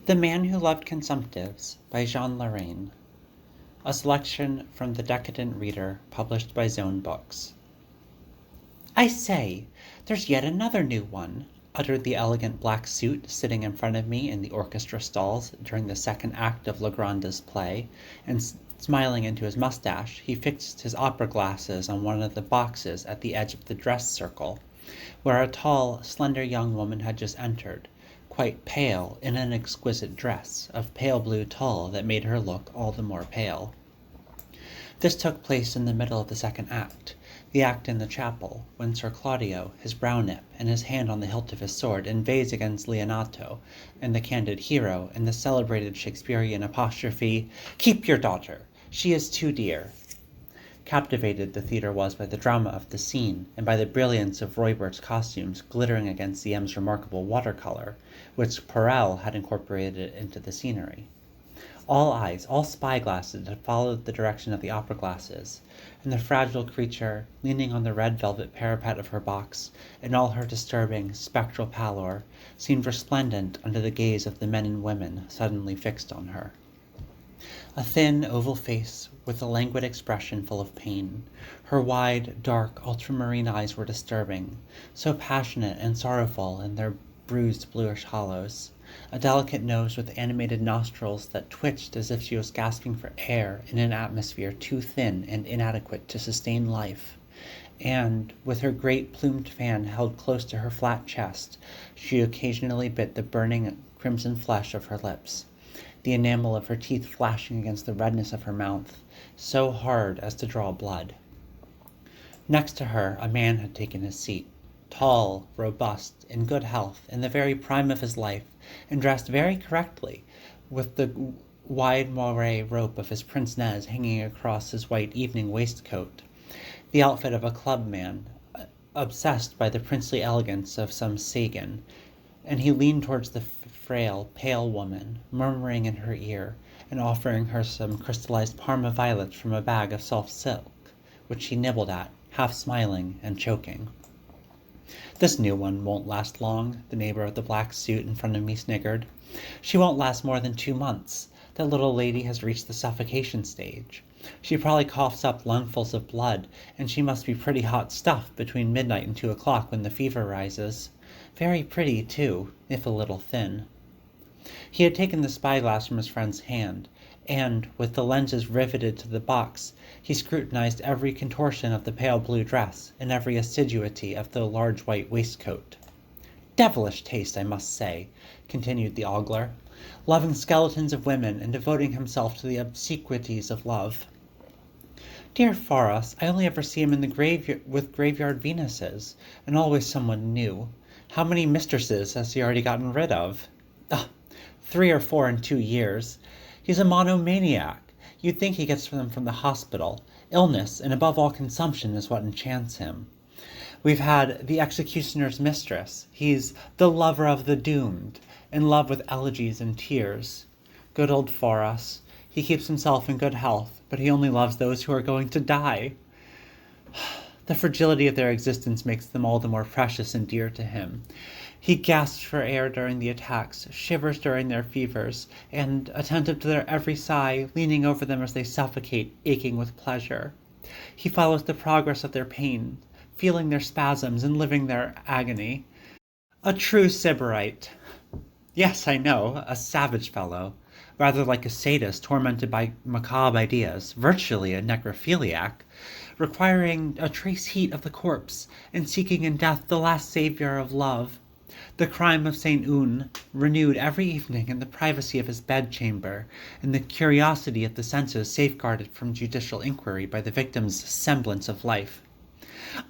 The Man Who Loved Consumptives by Lorrain. A selection from The Decadent Reader, published by Zone Books. "I say, there's yet another new one," uttered the elegant black suit sitting in front of me in the orchestra stalls during the second act of Legrande's play, and smiling into his mustache, he fixed his opera glasses on one of the boxes at the edge of the dress circle, where a tall, slender young woman had just entered, quite pale, in an exquisite dress of pale blue tulle that made her look all the more pale. This took place in the middle of the second act, the act in the chapel, when Sir Claudio, his brow nip, and his hand on the hilt of his sword, inveighs against Leonato, and the candid hero, in the celebrated Shakespearean apostrophe, "Keep your daughter, she is too dear." Captivated the theatre was by the drama of the scene, and by the brilliance of Roybert's costumes glittering against the M's remarkable watercolour, which Perel had incorporated into the scenery. All eyes, all spy-glasses, had followed the direction of the opera-glasses, and the fragile creature, leaning on the red velvet parapet of her box, in all her disturbing, spectral pallor, seemed resplendent under the gaze of the men and women suddenly fixed on her. A thin, oval face with a languid expression full of pain. Her wide, dark, ultramarine eyes were disturbing, so passionate and sorrowful in their bruised bluish hollows. A delicate nose with animated nostrils that twitched as if she was gasping for air in an atmosphere too thin and inadequate to sustain life. And, with her great plumed fan held close to her flat chest, she occasionally bit the burning crimson flesh of her lips, the enamel of her teeth flashing against the redness of her mouth, so hard as to draw blood. Next to her a man had taken his seat, tall, robust, in good health, in the very prime of his life, and dressed very correctly, with the wide moire rope of his pince-nez hanging across his white evening waistcoat, the outfit of a clubman, obsessed by the princely elegance of some Sagan, and he leaned towards the frail, pale woman, murmuring in her ear, and offering her some crystallized Parma violets from a bag of soft silk, which she nibbled at, half smiling and choking. "This new one won't last long," the neighbor of the black suit in front of me sniggered. "She won't last more than 2 months. That little lady has reached the suffocation stage. She probably coughs up lungfuls of blood, and she must be pretty hot stuff between midnight and 2 o'clock when the fever rises. Very pretty, too, if a little thin." He had taken the spyglass from his friend's hand, and, with the lenses riveted to the box, he scrutinized every contortion of the pale blue dress and every assiduity of the large white waistcoat. "Devilish taste, I must say," continued the ogler, "loving skeletons of women and devoting himself to the obsequies of love. Dear Phoros, I only ever see him in the with graveyard Venuses, and always someone new. How many mistresses has he already gotten rid of? 3 or 4 in 2 years. He's a monomaniac. You'd think he gets them from the hospital. Illness, and above all consumption, is what enchants him. We've had The Executioner's Mistress. He's the lover of the doomed, in love with elegies and tears. Good old Phoros. He keeps himself in good health, but he only loves those who are going to die. The fragility of their existence makes them all the more precious and dear to him. He gasps for air during the attacks, shivers during their fevers, and, attentive to their every sigh, leaning over them as they suffocate, aching with pleasure. He follows the progress of their pain, feeling their spasms and living their agony. A true sybarite. Yes, I know, a savage fellow, rather like a sadist tormented by macabre ideas, virtually a necrophiliac, requiring a trace heat of the corpse, and seeking in death the last saviour of love. The crime of St. Un, renewed every evening in the privacy of his bedchamber, and the curiosity of the senses safeguarded from judicial inquiry by the victim's semblance of life.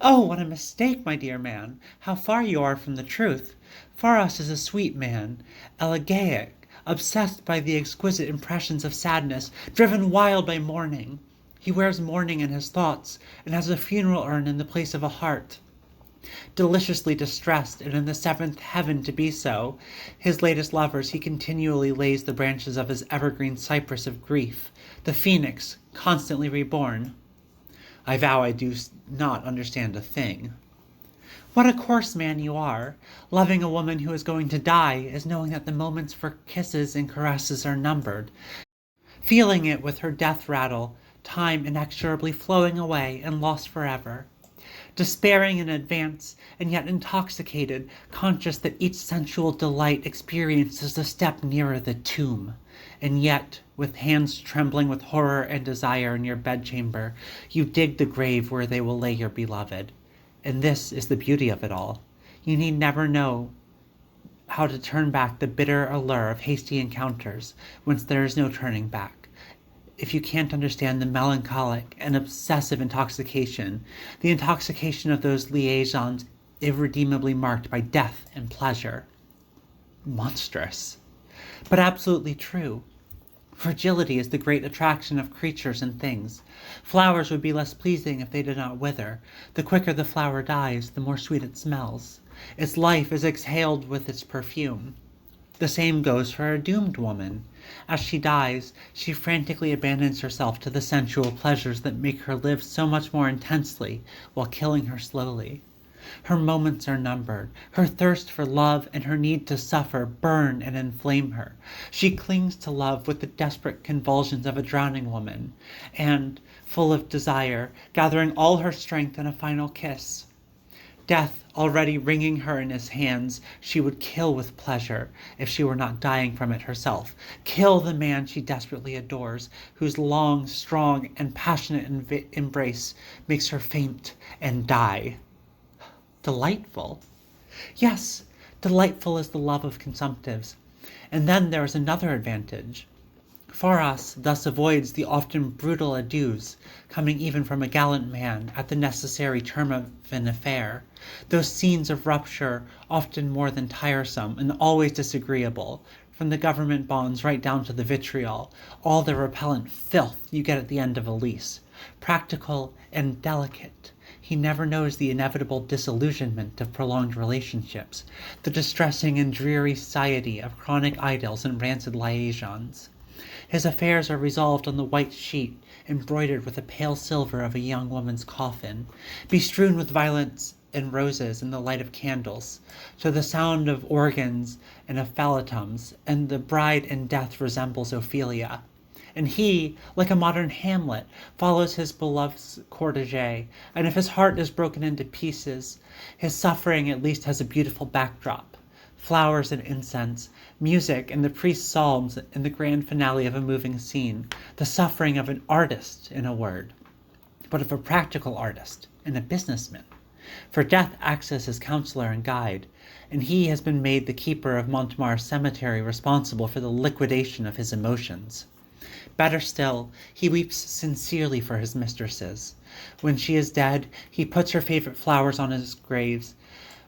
Oh, what a mistake, my dear man! How far you are from the truth! Phoros is a sweet man, elegiac, obsessed by the exquisite impressions of sadness, driven wild by mourning. He wears mourning in his thoughts, and has a funeral urn in the place of a heart. Deliciously distressed, and in the 7th heaven to be so, his latest lovers he continually lays the branches of his evergreen cypress of grief, the phoenix, constantly reborn. I vow I do not understand a thing. What a coarse man you are! Loving a woman who is going to die is knowing that the moments for kisses and caresses are numbered, feeling it with her death rattle, time inexorably flowing away and lost forever. Despairing in advance, and yet intoxicated, conscious that each sensual delight experienced is a step nearer the tomb. And yet, with hands trembling with horror and desire in your bedchamber, you dig the grave where they will lay your beloved. And this is the beauty of it all. You need never know how to turn back the bitter allure of hasty encounters, whence there is no turning back. If you can't understand the melancholic and obsessive intoxication, the intoxication of those liaisons irredeemably marked by death and pleasure. Monstrous, but absolutely true. Fragility is the great attraction of creatures and things. Flowers would be less pleasing if they did not wither. The quicker the flower dies, the more sweet it smells. Its life is exhaled with its perfume. The same goes for a doomed woman. As she dies, she frantically abandons herself to the sensual pleasures that make her live so much more intensely while killing her slowly. Her moments are numbered. Her thirst for love and her need to suffer burn and inflame her. She clings to love with the desperate convulsions of a drowning woman, and, full of desire, gathering all her strength in a final kiss. Death already wringing her in his hands, she would kill with pleasure, if she were not dying from it herself. Kill the man she desperately adores, whose long, strong, and passionate embrace makes her faint and die. Delightful. Yes, delightful is the love of consumptives. And then there is another advantage. Phoros thus avoids the often brutal adieus, coming even from a gallant man at the necessary term of an affair, those scenes of rupture often more than tiresome and always disagreeable, from the government bonds right down to the vitriol, all the repellent filth you get at the end of a lease. Practical and delicate, he never knows the inevitable disillusionment of prolonged relationships, the distressing and dreary satiety of chronic idyls and rancid liaisons. His affairs are resolved on the white sheet, embroidered with the pale silver of a young woman's coffin, bestrewn with violets and roses in the light of candles, to the sound of organs and of phallatums, and the bride in death resembles Ophelia. And he, like a modern Hamlet, follows his beloved's cortege, and if his heart is broken into pieces, his suffering at least has a beautiful backdrop. Flowers and incense, music and the priest's psalms in the grand finale of a moving scene, the suffering of an artist, in a word, but of a practical artist and a businessman. For death acts as his counselor and guide, and he has been made the keeper of Montmartre Cemetery responsible for the liquidation of his emotions. Better still, he weeps sincerely for his mistresses. When she is dead, he puts her favorite flowers on his graves,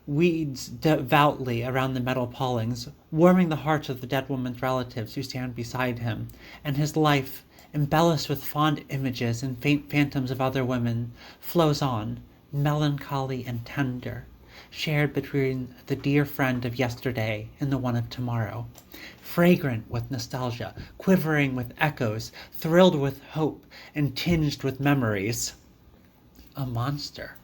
weeds devoutly around the metal pallings, warming the hearts of the dead woman's relatives who stand beside him, and his life, embellished with fond images and faint phantoms of other women, flows on, melancholy and tender, shared between the dear friend of yesterday and the one of tomorrow, fragrant with nostalgia, quivering with echoes, thrilled with hope, and tinged with memories. A monster.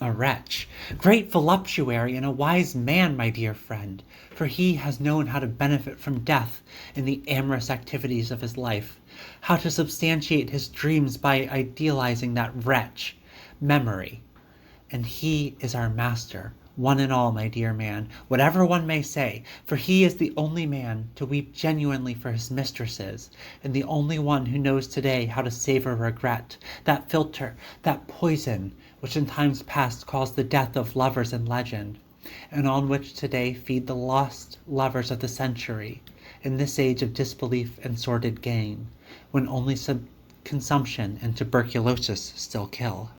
A wretch, great voluptuary, and a wise man, my dear friend, for he has known how to benefit from death in the amorous activities of his life, how to substantiate his dreams by idealizing that wretch, memory. And he is our master, one and all, my dear man, whatever one may say, for he is the only man to weep genuinely for his mistresses, and the only one who knows today how to savor regret, that filter, that poison, which in times past caused the death of lovers in legend, and on which today feed the lost lovers of the century, in this age of disbelief and sordid gain, when only consumption and tuberculosis still kill.